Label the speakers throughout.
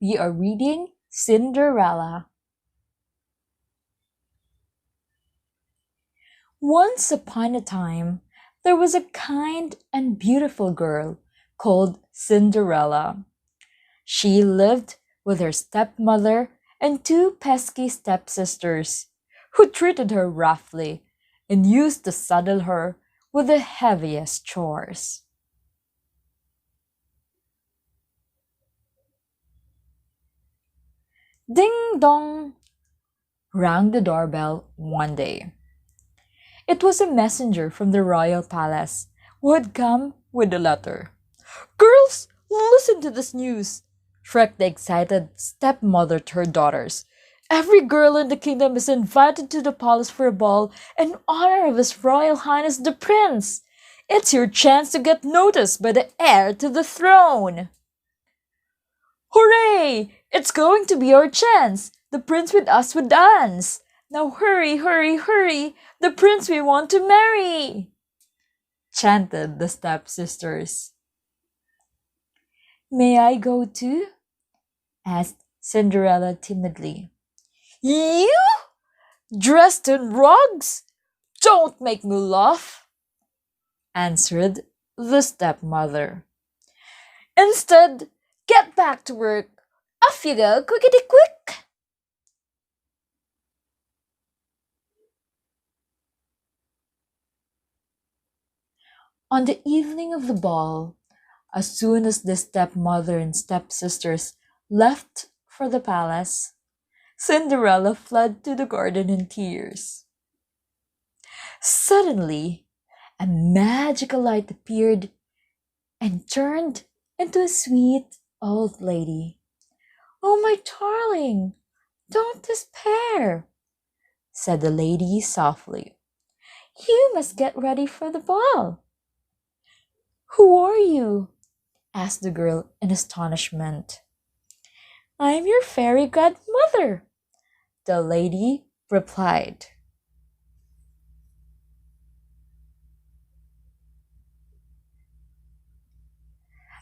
Speaker 1: We are reading Cinderella. Once upon a time, there was a kind and beautiful girl called Cinderella. She lived with her stepmother and two pesky stepsisters who treated her roughly and used to saddle her with the heaviest chores. Ding dong! Rang the doorbell one day. It was a messenger from the royal palace who had come with a letter. Girls, listen to this news! Shrieked the excited stepmother to her daughters. Every girl in the kingdom is invited to the palace for a ball in honor of His Royal Highness the Prince. It's your chance to get noticed by the heir to the throne. Hooray! It's going to be our chance. The prince with us would dance. Now hurry, hurry, hurry! The prince we want to marry! Chanted the stepsisters. May I go too? Asked Cinderella timidly. You? Dressed in rugs? Don't make me laugh, answered the stepmother. Instead, get back to work. Off you go, quickety quick! On the evening of the ball, as soon as the stepmother and stepsisters left for the palace, Cinderella fled to the garden in tears. Suddenly, a magical light appeared and turned into a sweet old lady. Oh, my darling, don't despair, said the lady softly. You must get ready for the ball. Who are you? Asked the girl in astonishment. I'm your fairy godmother, the lady replied.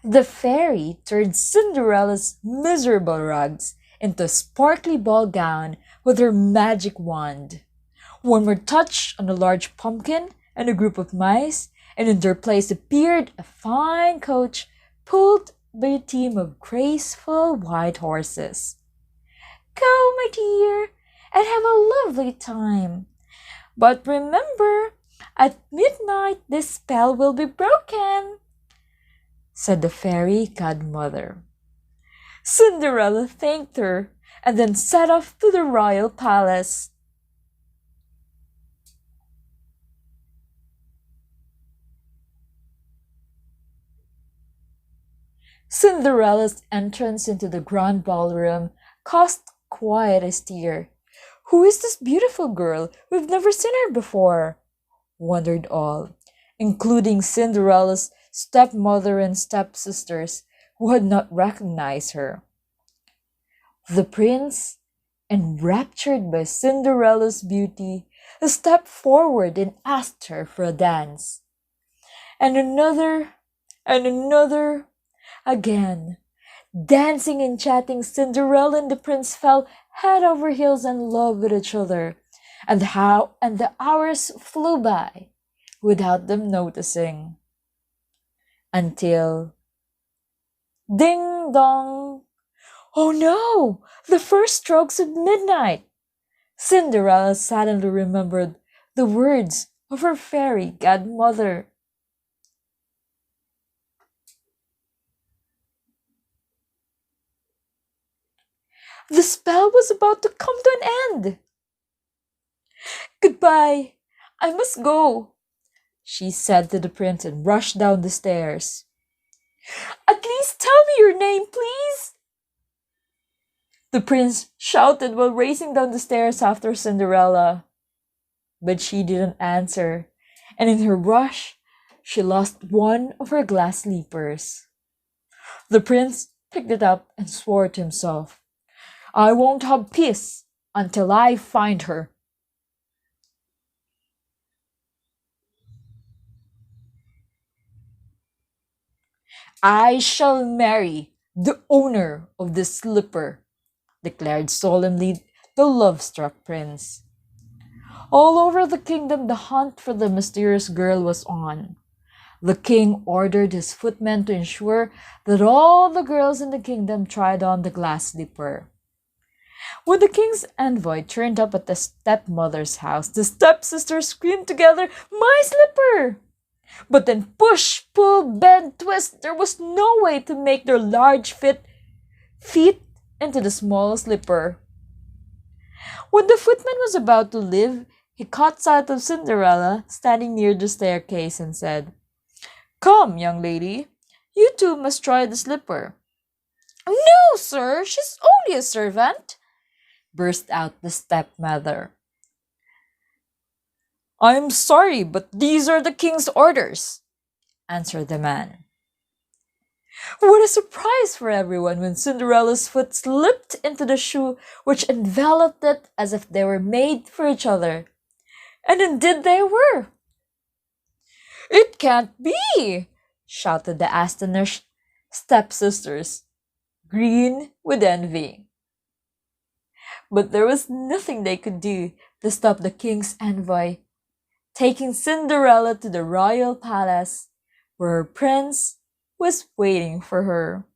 Speaker 1: The fairy turned Cinderella's miserable rags into a sparkly ball gown with her magic wand. One more touch on a large pumpkin and a group of mice, and in their place appeared a fine coach pulled by a team of graceful white horses. Go, my dear, and have a lovely time. But remember, at midnight this spell will be broken, said the fairy godmother. Cinderella thanked her and then set off to the royal palace. Cinderella's entrance into the grand ballroom caused quite a stir. Who is this beautiful girl? We've never seen her before, wondered all, including Cinderella's stepmother and stepsisters, who had not recognized her. The prince, enraptured by Cinderella's beauty, stepped forward and asked her for a dance. And another, again. Dancing and chatting, Cinderella and the prince fell head over heels in love with each other, and the hours flew by without them noticing. Until ding dong! Oh no! The first strokes of midnight! Cinderella suddenly remembered the words of her fairy godmother. The spell was about to come to an end. Goodbye, I must go, she said to the prince and rushed down the stairs. At least tell me your name, please, the prince shouted while racing down the stairs after Cinderella. But she didn't answer, and in her rush, she lost one of her glass slippers. The prince picked it up and swore to himself, I won't have peace until I find her. I shall marry the owner of this slipper, declared solemnly the love-struck prince. All over the kingdom the hunt for the mysterious girl was on. The king ordered his footmen to ensure that all the girls in the kingdom tried on the glass slipper. When the king's envoy turned up at the stepmother's house, the stepsisters screamed together, "My slipper!" But then push, pull, bend, twist, there was no way to make their large feet into the small slipper. When the footman was about to leave, he caught sight of Cinderella standing near the staircase and said, "Come, young lady, you too must try the slipper." "No, sir, she's only a servant," burst out the stepmother. "I'm sorry, but these are the king's orders," answered the man. What a surprise for everyone when Cinderella's foot slipped into the shoe which enveloped it as if they were made for each other. And indeed they were. "It can't be!" shouted the astonished stepsisters, green with envy. But there was nothing they could do to stop the king's envoy taking Cinderella to the royal palace where her prince was waiting for her.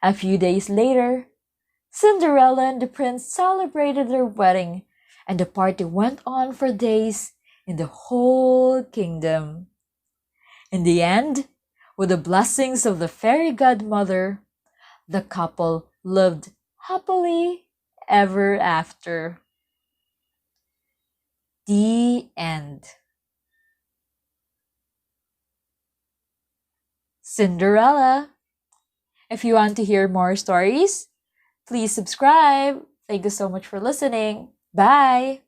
Speaker 1: A few days later, Cinderella and the prince celebrated their wedding, and the party went on for days in the whole kingdom. In the end, with the blessings of the fairy godmother, the couple lived happily ever after. The end. Cinderella. If you want to hear more stories, please subscribe. Thank you so much for listening. Bye.